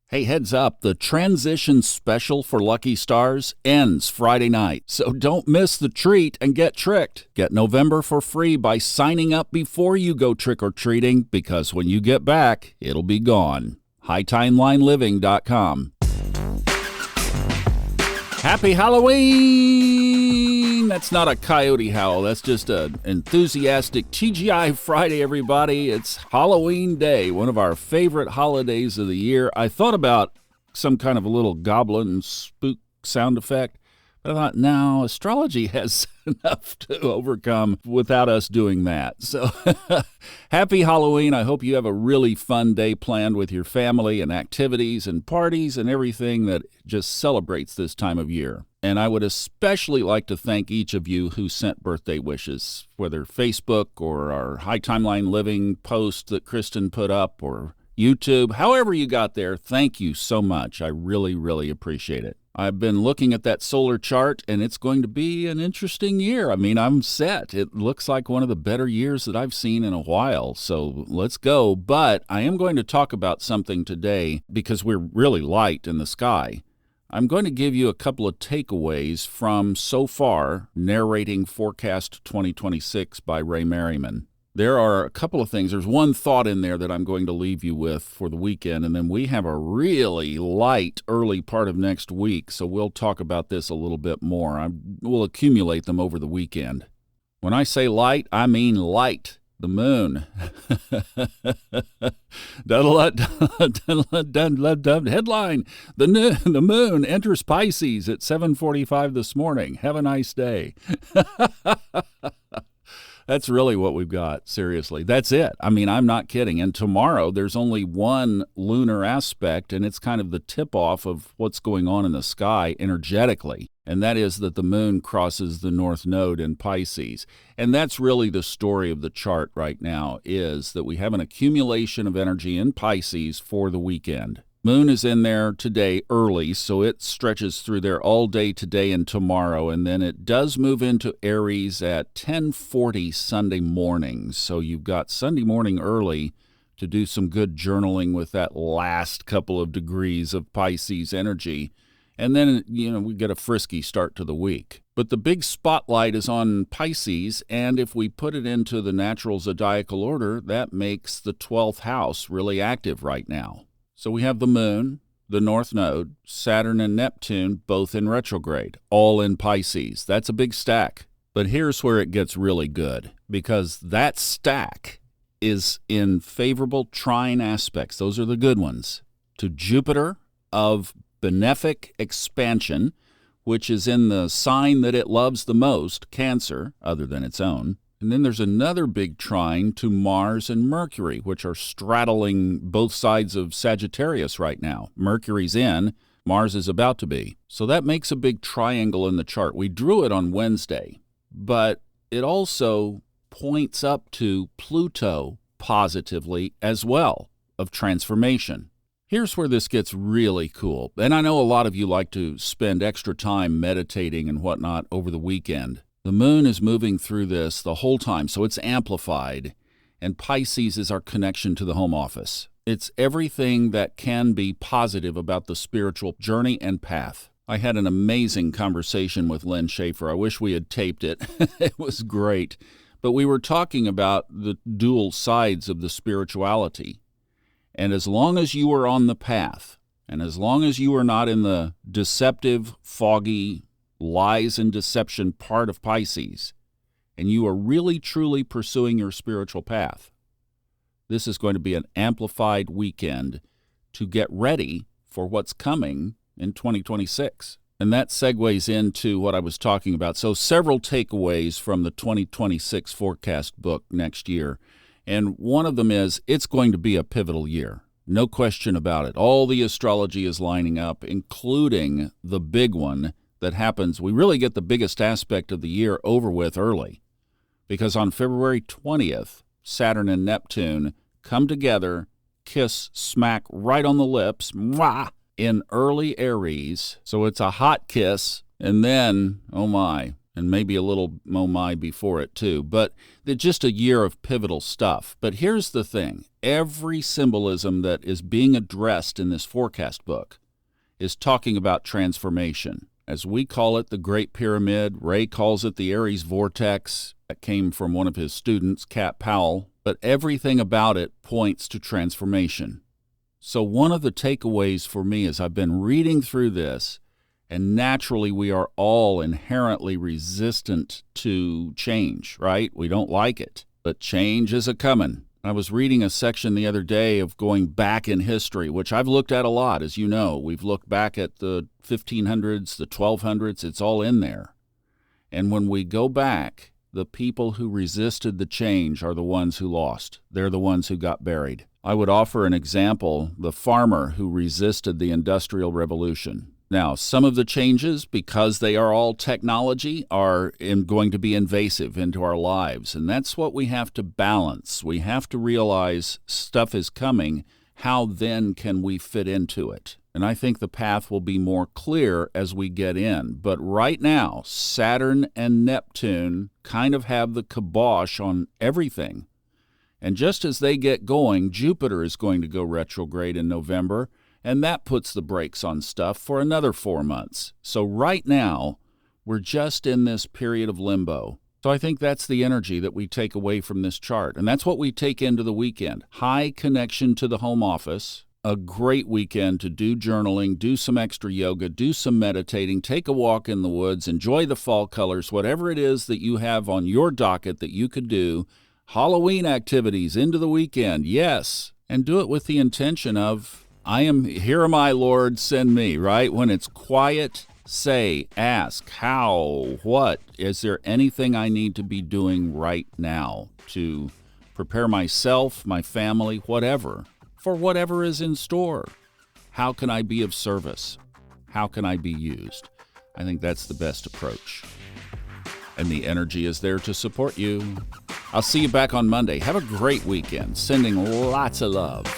Hey, heads up, the transition special for Lucky Stars ends Friday night, so don't miss the treat and get tricked. Get November for free by signing up before you go trick-or-treating, because when you get back, it'll be gone. HighTimelineLiving.com. Happy Halloween! That's not a coyote howl. That's just an enthusiastic TGI Friday, everybody. It's Halloween Day, one of our favorite holidays of the year. I thought about some kind of a little goblin spook sound effect, but I thought, no, astrology has enough to overcome without us doing that. So happy Halloween. I hope you have a really fun day planned with your family and activities and parties and everything that just celebrates this time of year. And I would especially like to thank each of you who sent birthday wishes, whether Facebook or our High Timeline Living post that Kristin put up or YouTube. However you got there, thank you so much. I really, really appreciate it. I've been looking at that solar chart, and it's going to be an interesting year. I mean, I'm set. It looks like one of the better years that I've seen in a while, so let's go. But I am going to talk about something today because we're really light in the sky. I'm going to give you a couple of takeaways from so far Narrating Forecast 2026 by Ray Merriman. There are a couple of things. There's one thought in there that I'm going to leave you with for the weekend, and then we have a really light early part of next week, so we'll talk about this a little bit more. We'll accumulate them over the weekend. When I say light, I mean light. The moon. Headline, the moon enters Pisces at 7:45 this morning. Have a nice day. That's really what we've got, seriously. That's it. I mean, I'm not kidding. And tomorrow, there's only one lunar aspect, and it's kind of the tip-off of what's going on in the sky energetically. And that is that the moon crosses the north node in Pisces. And that's really the story of the chart right now, is that we have an accumulation of energy in Pisces for the weekend. Moon is in there today early, so it stretches through there all day today and tomorrow, and then it does move into Aries at 10:40 Sunday morning. So you've got Sunday morning early to do some good journaling with that last couple of degrees of Pisces energy. And then, we get a frisky start to the week. But the big spotlight is on Pisces, and if we put it into the natural zodiacal order, that makes the 12th house really active right now. So we have the moon, the north node, Saturn and Neptune, both in retrograde, all in Pisces. That's a big stack. But here's where it gets really good, because that stack is in favorable trine aspects. Those are the good ones. To Jupiter of benefic expansion, which is in the sign that it loves the most, Cancer, other than its own. And then there's another big trine to Mars and Mercury, which are straddling both sides of Sagittarius right now. Mercury's in, Mars is about to be. So that makes a big triangle in the chart. We drew it on Wednesday, but it also points up to Pluto positively as well, of transformation. Here's where this gets really cool. And I know a lot of you like to spend extra time meditating and whatnot over the weekend. The moon is moving through this the whole time, so it's amplified, and Pisces is our connection to the home office. It's everything that can be positive about the spiritual journey and path. I had an amazing conversation with Lynn Schaefer. I wish we had taped it. It was great. But we were talking about the dual sides of the spirituality. And as long as you are on the path, and as long as you are not in the deceptive, foggy, lies and deception part of Pisces, and you are really truly pursuing your spiritual path, this is going to be an amplified weekend to get ready for what's coming in 2026. And that segues into what I was talking about. So several takeaways from the 2026 forecast book next year. And one of them is it's going to be a pivotal year. No question about it. All the astrology is lining up, including the big one that happens. We really get the biggest aspect of the year over with early, because on February 20th, Saturn and Neptune come together, kiss smack right on the lips, mwah, in early Aries. So it's a hot kiss, and then, oh my, and maybe a little oh my before it too. But it's just a year of pivotal stuff. But here's the thing. every symbolism that is being addressed in this forecast book is talking about transformation. As we call it, the Great Pyramid. Ray calls it the Aries Vortex. That came from one of his students, Cat Powell. But everything about it points to transformation. So one of the takeaways for me is I've been reading through this, and naturally we are all inherently resistant to change, right? We don't like it, but change is a-coming. I was reading a section the other day of going back in history, which I've looked at a lot, as you know. We've looked back at the 1500s, the 1200s, it's all in there. And when we go back, the people who resisted the change are the ones who lost. They're the ones who got buried. I would offer an example, the farmer who resisted the Industrial Revolution. Now, some of the changes, because they are all technology, are going to be invasive into our lives. And that's what we have to balance. We have to realize stuff is coming. How then can we fit into it? And I think the path will be more clear as we get in. But right now, Saturn and Neptune kind of have the kibosh on everything. And just as they get going, Jupiter is going to go retrograde in November. And that puts the brakes on stuff for another 4 months. So right now, we're just in this period of limbo. So I think that's the energy that we take away from this chart. And that's what we take into the weekend. High connection to the home office. A great weekend to do journaling, do some extra yoga, do some meditating, take a walk in the woods, enjoy the fall colors, whatever it is that you have on your docket that you could do. Halloween activities into the weekend, yes. And do it with the intention of, here am I, Lord, send me, right? When it's quiet, say, ask, how, what? Is there anything I need to be doing right now to prepare myself, my family, whatever, for whatever is in store? How can I be of service? How can I be used? I think that's the best approach. And the energy is there to support you. I'll see you back on Monday. Have a great weekend. Sending lots of love.